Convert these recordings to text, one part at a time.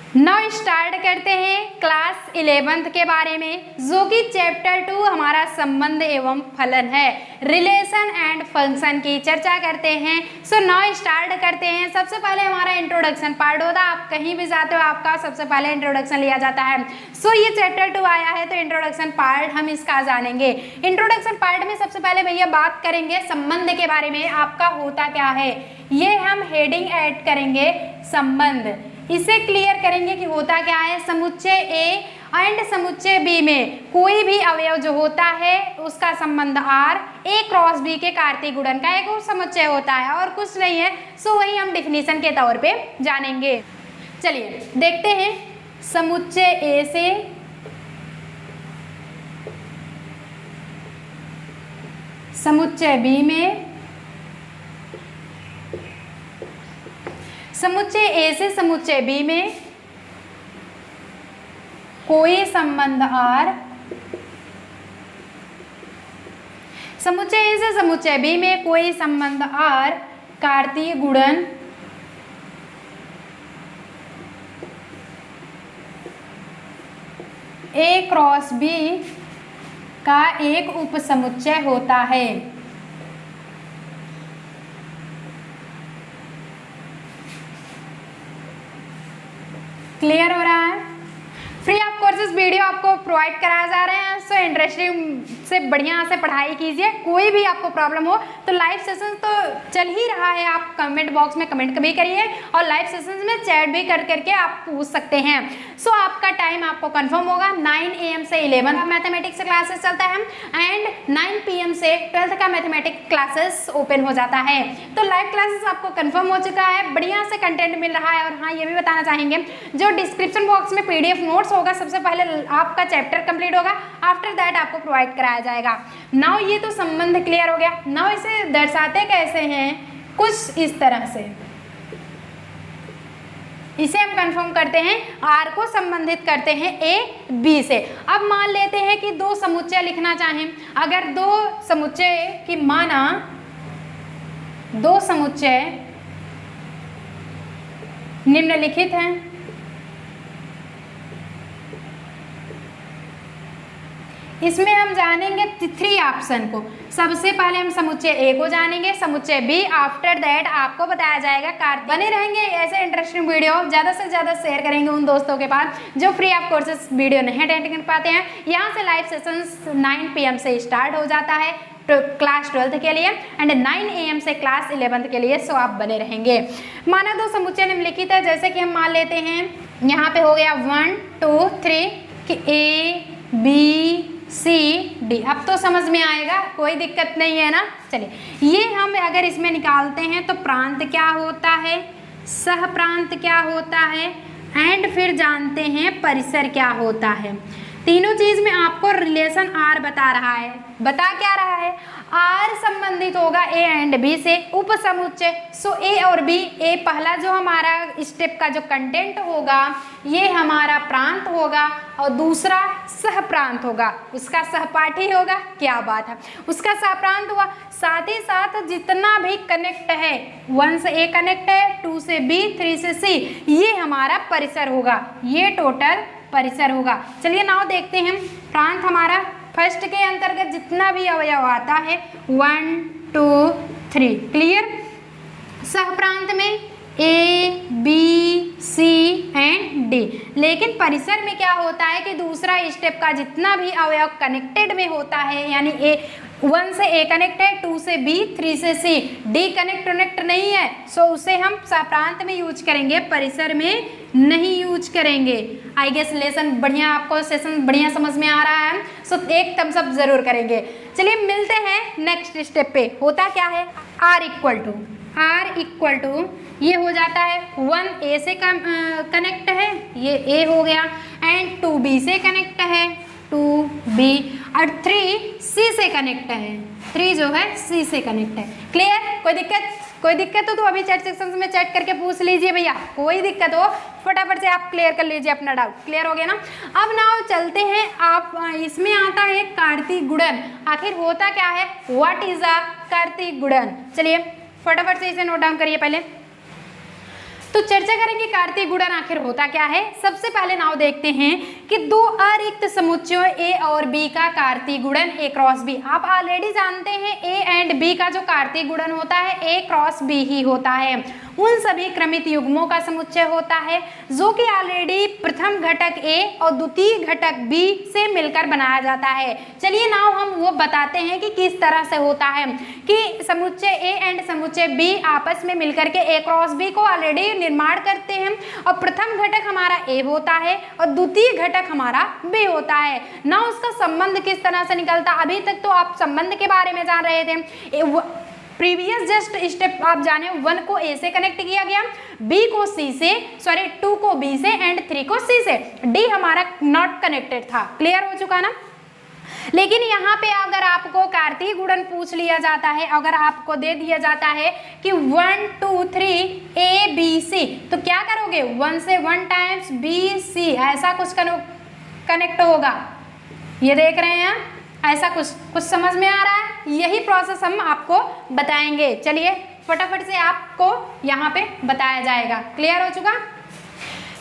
Now start करते हैं class 11th के बारे में, जो कि चैप्टर 2 हमारा संबंध एवं फलन है, रिलेशन एंड फंक्शन की चर्चा करते हैं। सो नाउ स्टार्ट करते हैं। सबसे पहले हमारा इंट्रोडक्शन पार्ट होता है। आप कहीं भी जाते हो आपका सबसे पहले इंट्रोडक्शन लिया जाता है। सो ये चैप्टर 2 आया है तो इंट्रोडक्शन पार्ट हम इसका जानेंगे। इंट्रोडक्शन पार्ट में सबसे पहले भैया बात करेंगे संबंध के बारे में, आपका होता क्या है, ये हम हेडिंग ऐड करेंगे संबंध। इसे क्लियर करेंगे कि होता क्या है। समुच्चय ए एंड समुच्चय बी में कोई भी अवयव जो होता है उसका संबंध आर ए क्रॉस बी के कार्तीय गुणन का एक समुच्चय होता है और कुछ नहीं है। सो वही हम डिफिनीशन के तौर पे जानेंगे। चलिए देखते हैं। समुच्चय ए से समुच्चय बी में, समुच्चय ए से समुच्चय बी में कोई संबंध आर, समुच्चय ए से समुच्चय बी में कोई संबंध आर कार्तीय गुणन ए क्रॉस बी का एक उपसमुच्चय होता है। क्लियर हो रहा है। फ्री ऑफ कोर्सेज वीडियो आपको प्रोवाइड कराया जा रहे हैं। सो इंटरेस्टिंग से बढ़िया से पढ़ाई कीजिए। कोई भी आपको प्रॉब्लम हो तो लाइव सेशन तो चल ही रहा है, आप कमेंट बॉक्स में कमेंट भी करिए और लाइव सेशंस में चैट भी करके आप पूछ सकते हैं। सो आपका टाइम आपको कंफर्म होगा। 9 AM से 11 मैथमेटिक्स क्लासेस चलता है एंड 9 PM से 12th का मैथमेटिक्स क्लासेस ओपन हो जाता है। तो लाइव क्लासेस आपको कंफर्म हो चुका है, बढ़िया से कंटेंट मिल रहा है। और हाँ, ये भी बताना चाहेंगे जो डिस्क्रिप्शन बॉक्स में PDF नोट्स होगा, सबसे पहले आपका चैप्टर कंप्लीट होगा, आफ्टर दैट आपको प्रोवाइड कराया जाएगा। नाउ ये तो संबंध क्लियर हो गया। नाउ इसे दर्शाते कैसे हैं, कुछ इस तरह से। इसे हम कंफर्म करते हैं, आर को संबंधित करते हैं ए बी से। अब मान लेते हैं कि दो समुच्चय लिखना चाहें। अगर दो समुच्चय की माना, दो समुच्चय निम्नलिखित हैं, इसमें हम जानेंगे 3 ऑप्शन को। सबसे पहले हम समुच्चय ए को जानेंगे, समुच्चय बी, आफ्टर दैट आपको बताया जाएगा कार्तीय। बने रहेंगे ऐसे इंटरेस्टिंग वीडियो, ज़्यादा से ज़्यादा शेयर करेंगे उन दोस्तों के पास जो फ्री ऑफ कोर्सेस वीडियो नहीं अटेंड कर पाते हैं। यहाँ से लाइव सेशंस 9 PM से स्टार्ट हो जाता है क्लास 12th के लिए एंड 9 AM से क्लास 11th के लिए। सो आप बने रहेंगे। माना दो समुच्चय निम्नलिखित है, जैसे कि हम मान लेते हैं यहाँ पे हो गया 1 2 3 कि ए बी सी डी। अब तो समझ में आएगा, कोई दिक्कत नहीं है ना। चलिए ये हम अगर इसमें निकालते हैं तो प्रांत क्या होता है, सह प्रांत क्या होता है एंड फिर जानते हैं परिसर क्या होता है। तीनों चीज में आपको रिलेशन आर बता रहा है। बता क्या रहा है, आर संबंधित होगा ए एंड बी से, उपसमुच्चय। सो ए और बी, ए पहला जो हमारा स्टेप का जो कंटेंट होगा ये हमारा प्रांत होगा और दूसरा सह प्रांत होगा, उसका सहपाठी होगा। क्या बात है, उसका सह प्रांत हुआ। साथ ही साथ जितना भी कनेक्ट है, 1 से ए कनेक्ट है, 2 से बी, 3 से सी, ये हमारा परिसर होगा, ये टोटल परिसर होगा। चलिए नाउ देखते हैं। प्रांत हमारा फर्स्ट के अंतर्गत जितना भी अवयव आता है 1 2 3 क्लियर। सह प्रांत में A B C and D. लेकिन परिसर में क्या होता है कि दूसरा स्टेप का जितना भी अवयव कनेक्टेड में होता है, यानी ए 1 से ए कनेक्ट है, 2 से बी, 3 से सी, डी कनेक्ट नहीं है, सो उसे हम सहप्रांत में यूज करेंगे, परिसर में नहीं यूज करेंगे। आई गेस लेसन बढ़िया, आपको सेशन बढ़िया समझ में आ रहा है। सो एक थम्स अप जरूर करेंगे। चलिए मिलते हैं नेक्स्ट स्टेप पे। होता क्या है, आर इक्वल टू ये हो जाता है 1 ए से कनेक्ट है, ये ए हो गया, एंड 2 बी से कनेक्ट है, 2 बी, और 3 सी से कनेक्ट है, 3 जो है सी से कनेक्ट है। क्लियर? कोई दिक्कत हो तो अभी चैट सेक्शन में चैट करके पूछ लीजिए भैया, कोई दिक्कत हो फटाफट से आप क्लियर कर लीजिए अपना डाउट। क्लियर हो गया ना। अब नाउ चलते हैं, आप इसमें आता है कार्तीय गुणन। आखिर होता क्या है, व्हाट इज अ कार्तीय गुणन। चलिए फटाफट से इसे नोट डाउन करिए पहले। तो चर्चा करेंगे कार्तीय गुणन आखिर होता क्या है। सबसे पहले नाउ देखते हैं कि दो अरिक्त समुच्चयों ए और बी का कार्तीय गुणन ए क्रॉस बी। आप ऑलरेडी जानते हैं ए एंड बी का जो कार्तीय गुणन होता है ए क्रॉस बी ही होता है। उन सभी क्रमित युग्मों का समुच्चय होता है जो कि ऑलरेडी प्रथम घटक ए और द्वितीय घटक बी से मिलकर बनाया जाता है। चलिए नाउ हम वो बताते हैं कि किस तरह से होता है कि समुच्चय ए एंड समुच्चय बी आपस में मिलकर के ए क्रॉस बी को ऑलरेडी निर्माण करते हैं और प्रथम घटक हमारा ए होता है और द्वितीय घटक हमारा बी होता है ना। उसका संबंध किस तरह से निकलता, अभी तक तो आप संबंध के बारे में जान रहे थे। प्रीवियस जस्ट स्टेप आप जाने 1 को ए से कनेक्ट किया गया, बी को सी से, सॉरी 2 को बी से एंड 3 को सी से, डी हमारा नॉट कनेक्टेड था। क्लियर हो चुका ना। लेकिन यहाँ पे अगर आपको कार्तीय गुणन पूछ लिया जाता है, अगर आपको दे दिया जाता है कि 1 2 3 ए बी सी, तो क्या करोगे 1 से 1 टाइम्स बी सी, ऐसा कुछ कनेक्ट होगा। ये देख रहे हैं, ऐसा कुछ समझ में आ रहा है। यही प्रोसेस हम आपको बताएंगे। चलिए फटाफट से आपको यहाँ पे बताया जाएगा। क्लियर हो चुका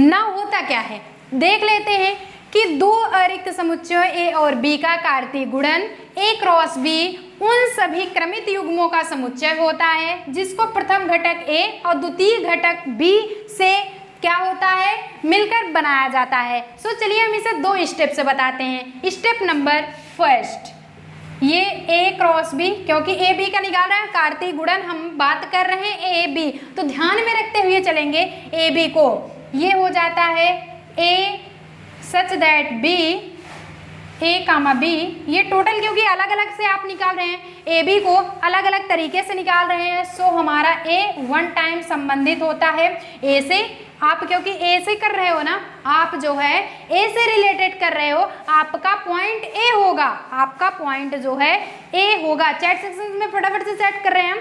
ना। होता क्या है देख लेते हैं कि दो अरिक्त समुच्चयों ए और बी का कार्तीय गुणन ए क्रॉस बी उन सभी क्रमित युग्मों का समुच्चय होता है जिसको प्रथम घटक ए और द्वितीय घटक बी से क्या होता है मिलकर बनाया जाता है। सो चलिए हम इसे 2 स्टेप से बताते हैं। स्टेप नंबर फर्स्ट, ये ए क्रॉस बी, क्योंकि ए बी का निकाल रहे हैं कार्तीय गुणन, हम बात कर रहे हैं ए बी, तो ध्यान में रखते हुए चलेंगे ए बी को। ये हो जाता है A such that B A comma B, ये टोटल क्योंकि अलग अलग से आप निकाल रहे हैं, ए बी को अलग अलग तरीके से निकाल रहे हैं। सो हमारा ए 1 टाइम संबंधित होता है ए से। आप क्योंकि ए से कर रहे हो ना, आप जो है ए से रिलेटेड कर रहे हो, आपका पॉइंट ए होगा, आपका पॉइंट जो है ए होगा। चैट सेक्शन में फटाफट से चैट कर रहे हैं हम।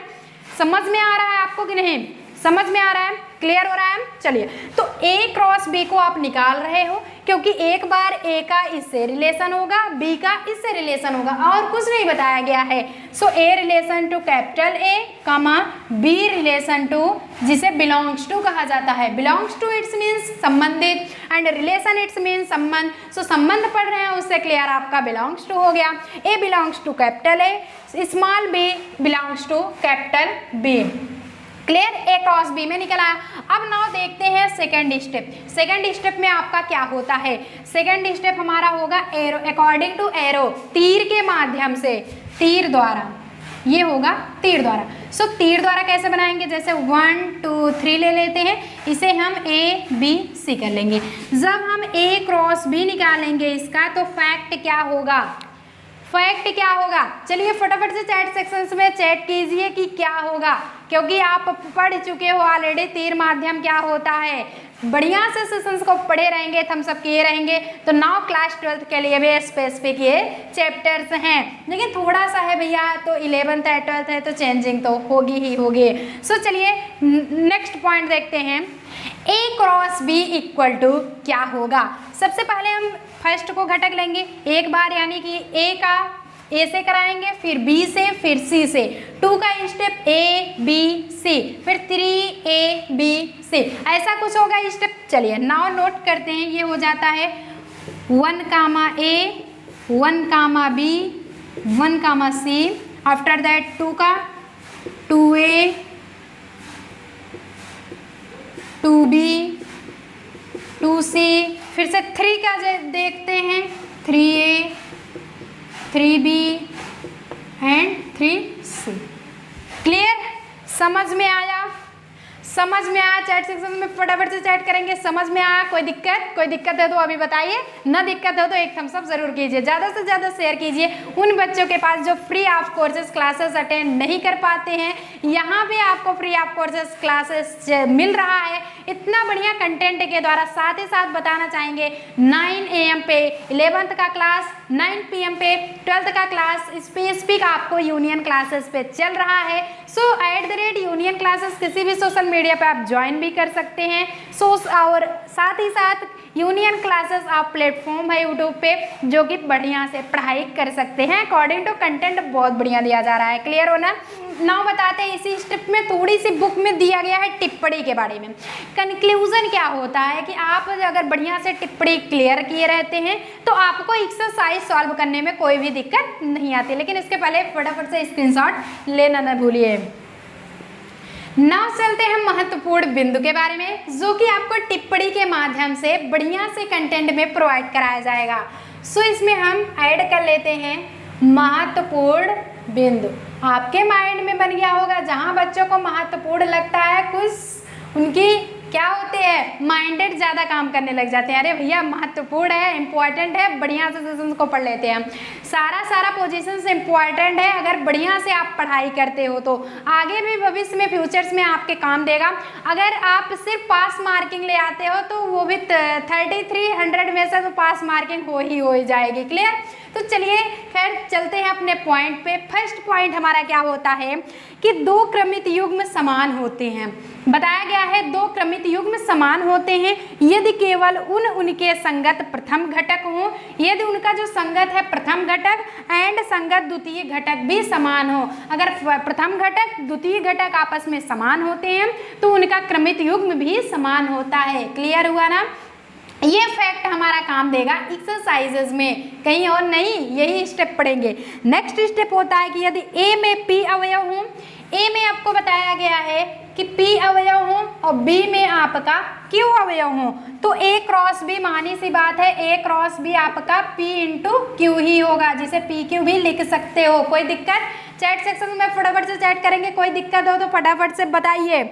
समझ में आ रहा है आपको कि नहीं, समझ में आ रहा है, क्लियर हो रहा है। चलिए तो ए क्रॉस बी को आप निकाल रहे हो क्योंकि एक बार ए का इससे रिलेशन होगा, बी का इससे रिलेशन होगा, और कुछ नहीं बताया गया है। So A relation to capital A comma B relation to, जिसे बिलोंग्स टू कहा जाता है। बिलोंग्स टू इट्स मीन्स संबंधित एंड रिलेशन इट्स मीन्स संबंध। सो संबंध पढ़ रहे हैं उससे क्लियर आपका बिलोंग्स टू हो गया। A belongs to capital A, small B belongs to capital B. Clear, A cross B में निकल आया। अब नाउ देखते हैं सेकंड स्टेप। सेकंड स्टेप में आपका क्या होता है, सेकंड स्टेप हमारा होगा एरो, अकॉर्डिंग टू एरो, तीर के माध्यम से, तीर द्वारा, ये होगा तीर द्वारा। सो तीर द्वारा कैसे बनाएंगे, जैसे 1 2 3 ले लेते हैं, इसे हम ए बी सी कर लेंगे। जब हम ए क्रॉस बी निकालेंगे इसका, तो फैक्ट क्या होगा, फैक्ट क्या होगा, चलिए फटाफट से चैट सेक्शन में चैट कीजिए कि क्या होगा, क्योंकि आप पढ़ चुके हो ऑलरेडी तीर माध्यम क्या होता है। बढ़िया से सेशंस को पढ़े रहेंगे, हम सब किए रहेंगे, तो नाउ क्लास 12th के लिए भी स्पेसिफिक ये चैप्टर्स हैं। लेकिन थोड़ा सा है भैया, तो 11th है 12th है, तो चेंजिंग तो होगी ही होगी। सो चलिए नेक्स्ट पॉइंट देखते हैं, ए क्रॉस बी इक्वल टू क्या होगा। सबसे पहले हम फर्स्ट को घटक लेंगे एक बार, यानी कि ए का ए से कराएंगे, फिर बी से, फिर सी से, 2 का स्टेप ए बी सी, फिर 3 ए बी सी, ऐसा कुछ होगा स्टेप। चलिए नाउ नोट करते हैं, ये हो जाता है 1 comma A, 1 comma B, 1 comma C, after that 2 का 2a 2b 2c, फिर से 3 का देखते हैं, 3a 3b and 3c। Clear, समझ में आया, समझ में आया। चैट सेक्शन में फटाफट से चैट करेंगे, समझ में आया। कोई दिक्कत है तो अभी बताइए, ना दिक्कत हो तो एक थम्स अप जरूर कीजिए, ज़्यादा से ज़्यादा शेयर कीजिए उन बच्चों के पास जो free of courses classes attend नहीं कर पाते हैं। यहाँ पे आपको फ्री ऑफ कोर्सेज क्लासेस मिल रहा है इतना बढ़िया कंटेंट के द्वारा। साथ ही साथ बताना चाहेंगे 9 AM पे 11th का क्लास, 9 PM पे 12th का क्लास स्पेसिफिक आपको यूनियन क्लासेस पे चल रहा है। सो @ यूनियन क्लासेस किसी भी सोशल मीडिया पे आप ज्वाइन भी कर सकते हैं। और साथ ही साथ यूनियन क्लासेस आप प्लेटफॉर्म है यूट्यूब पे, जो कि बढ़िया से पढ़ाई कर सकते हैं। अकॉर्डिंग टू कंटेंट बहुत बढ़िया दिया जा रहा है। क्लियर हो ना, नाउ बताते हैं इसी स्टेप में थोड़ी सी बुक में दिया गया है टिप्पणी के बारे में। कंक्लूजन क्या होता है कि आप अगर बढ़िया से टिप्पणी क्लियर किए रहते हैं तो आपको एक्सरसाइज सॉल्व करने में कोई भी दिक्कत नहीं आती। लेकिन इसके पहले फटाफट से स्क्रीनशॉट लेना न भूलिए। नाउ चलते हैं महत्वपूर्ण बिंदु के बारे में, जो कि आपको टिप्पणी के माध्यम से बढ़िया से कंटेंट में प्रोवाइड कराया जाएगा। सो इसमें हम ऐड कर लेते हैं महत्वपूर्ण बिंदु। आपके माइंड में बन गया होगा, जहां बच्चों को महत्वपूर्ण लगता है कुछ उनकी क्या होते हैं, माइंडेड ज़्यादा काम करने लग जाते हैं। अरे भैया महत्वपूर्ण है, इंपॉर्टेंट है, बढ़िया से सेशंस को पढ़ लेते हैं। सारा पोजीशंस इंपॉर्टेंट है। अगर बढ़िया से आप पढ़ाई करते हो तो आगे भी भविष्य में फ्यूचर्स में आपके काम देगा। अगर आप सिर्फ पास मार्किंग ले आते हो तो वो भी 3300 में से तो पास मार्किंग हो ही जाएगी। क्लियर? तो चलिए खैर चलते हैं अपने पॉइंट पे। फर्स्ट पॉइंट हमारा क्या होता है कि दो क्रमित युग्म समान होते हैं। बताया गया है दो क्रमित युग्म समान होते हैं यदि केवल उनके संगत प्रथम घटक हो, यदि उनका जो संगत है प्रथम घटक एंड संगत द्वितीय घटक भी समान हो। अगर प्रथम घटक द्वितीय घटक आपस में समान होते हैं तो उनका क्रमित युग्म भी समान होता है। क्लियर हुआ ना? ये फैक्ट हमारा काम देगा एक्सरसाइजेज में, कहीं और नहीं। यही स्टेप पढ़ेंगे। नेक्स्ट स्टेप होता है कि यदि ए में पी अवयव हो, ए में आपको बताया गया है कि पी अवयव हो और बी में आपका क्यू अवयव हो, तो ए क्रॉस बी मानी सी बात है, ए क्रॉस बी आपका पी इंटू क्यू ही होगा, जिसे पी क्यू भी लिख सकते हो। कोई दिक्कत? चैट सेक्शन में फटाफट से चैट करेंगे, कोई दिक्कत हो तो फटाफट से बताइए।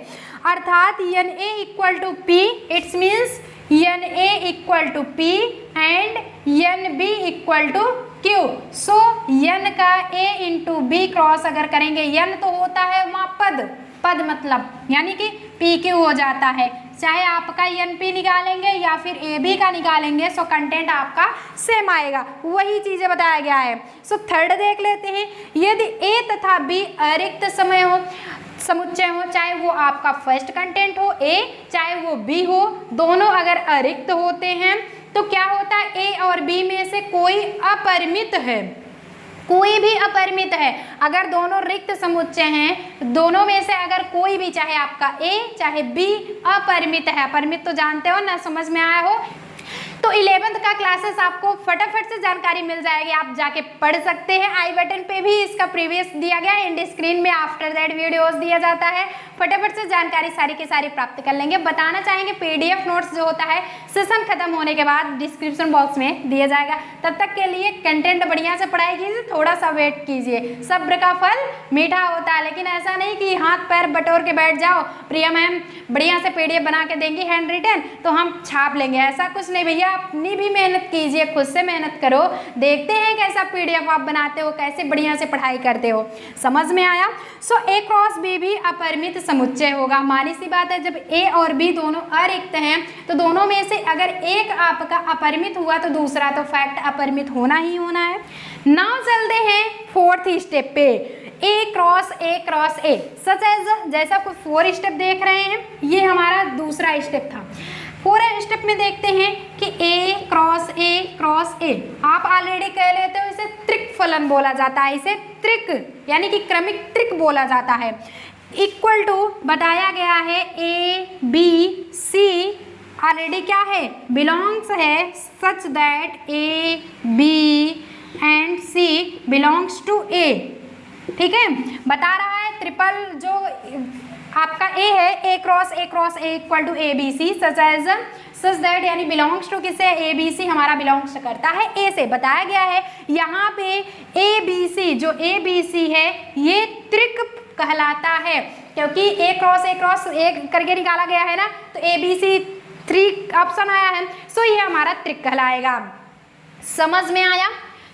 अर्थात N A equal to P, it's means N A equal to P and N B equal to Q. So N का ए इंटू बी क्रॉस अगर करेंगे, एन तो होता है वहाँ पद मतलब यानी कि पी क्यू हो जाता है। चाहे आपका एन पी निकालेंगे या फिर ए बी का निकालेंगे, सो कंटेंट आपका सेम आएगा। वही चीज़ें बताया गया है। सो थर्ड देख लेते हैं। यदि ए तथा बी अरिक्त समय हो समुच्चय हो, चाहे वो आपका फर्स्ट कंटेंट हो ए, चाहे वो बी हो, दोनों अगर अरिक्त होते हैं तो क्या होता है, ए और बी में से कोई अपरिमित है, कोई भी अपरिमित है। अगर दोनों रिक्त समुच्चय हैं, दोनों में से अगर कोई भी, चाहे आपका ए चाहे बी, अपरिमित है। अपरिमित तो जानते हो ना, समझ में आया हो? तो 11th का क्लासेस आपको फटाफट से जानकारी मिल जाएगी, आप जाके पढ़ सकते हैं। आई बटन पे भी इसका प्रीवियस दिया गया है, एंड स्क्रीन में आफ्टर दैट वीडियोस दिया जाता है। फटाफट से जानकारी सारी की सारी प्राप्त कर लेंगे। बताना चाहेंगे पीडीएफ नोट्स जो होता है सेशन खत्म होने के बाद डिस्क्रिप्शन बॉक्स में दिया जाएगा। तब तक के लिए कंटेंट बढ़िया से पढ़ाई कीजिए, थोड़ा सा वेट कीजिए। सब्र का फल मीठा होता है, लेकिन ऐसा नहीं कि हाथ पैर बटोर के बैठ जाओ, प्रिया मैम बढ़िया से पीडीएफ बना के देंगी हैंड रिटन तो हम छाप लेंगे, ऐसा कुछ नहीं भैया। अपनी भी मेहनत कीजिए, खुद से मेहनत करो, देखते हैं कैसा पीडीएफ आप बनाते हो, कैसे बढ़िया से पढ़ाई करते हो। समझ में आया? सो ए क्रॉस बी भी अपरिमित समुच्चय होगा। मानी सी बात है, जब ए और बी दोनों अरिक्त हैं तो दोनों में से अगर एक आपका अपरिमित हुआ तो दूसरा तो फैक्ट अपरिमित होना ही होना है। नाउ चलते हैं फोर्थ स्टेप पे, ए क्रॉस ए सच एज जैसा कुछ 4 स्टेप देख रहे हैं, ये हमारा दूसरा स्टेप था। 4 स्टेप में देखते हैं कि ए क्रॉस ए आप ऑलरेडी कह लेते हो, इसे त्रिक फलन बोला जाता है, इसे त्रिक यानी कि क्रमिक त्रिक बोला जाता है। इक्वल टू बताया गया है ए बी सी ऑलरेडी क्या है, बिलोंग्स है, such that A B and C belongs to A. ठीक है, बता रहा है ट्रिपल जो आपका ए है, A cross A equal to A B C such that यानी बिलोंग्स टू किसे, ए बी सी हमारा बिलोंग्स करता है ए से। बताया गया है यहाँ पे ए बी सी, जो ए बी सी है ये त्रिक कहलाता है, क्योंकि ए क्रॉस ए करके निकाला गया है ना, तो ए बी सी 3 ऑप्शन आया है, सो ये हमारा त्रिक कहलाएगा। समझ में आया?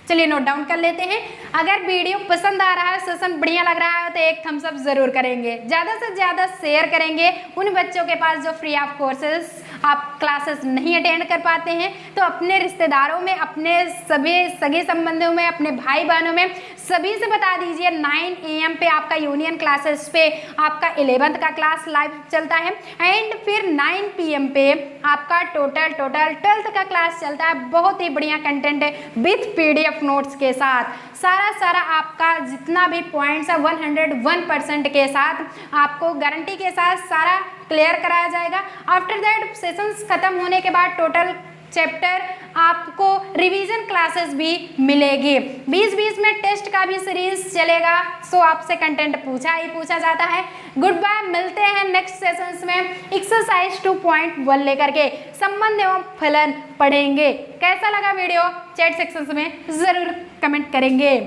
चलिए नोट डाउन कर लेते हैं। अगर वीडियो पसंद आ रहा है, सेशन बढ़िया लग रहा है तो एक थम्स अप जरूर करेंगे, ज़्यादा से ज़्यादा शेयर करेंगे उन बच्चों के पास जो फ्री ऑफ कोर्सेज आप क्लासेस नहीं अटेंड कर पाते हैं। तो अपने रिश्तेदारों में, अपने सभी सगे संबंधियों में, अपने भाई बहनों में सभी से बता दीजिए 9 AM पे आपका यूनियन क्लासेस पे आपका 11th का क्लास लाइव चलता है, एंड फिर 9 PM पे आपका टोटल 12th का क्लास चलता है। बहुत ही बढ़िया कंटेंट है विथ PDF नोट्स के साथ। सारा सारा आपका जितना भी पॉइंट्स है 101% के साथ आपको गारंटी के साथ सारा क्लियर कराया जाएगा। आफ्टर दैट सेशंस खत्म होने के बाद टोटल चैप्टर आपको रिवीजन क्लासेस भी मिलेगी। 20-20 में टेस्ट का भी सीरीज चलेगा। सो आपसे कंटेंट पूछा ही पूछा जाता है। गुड बाय, मिलते हैं नेक्स्ट सेशंस में एक्सरसाइज 2.1 लेकर के संबंध एवं फलन पढ़ेंगे। कैसा लगा वीडियो चैट सेक्शन में जरूर कमेंट करेंगे।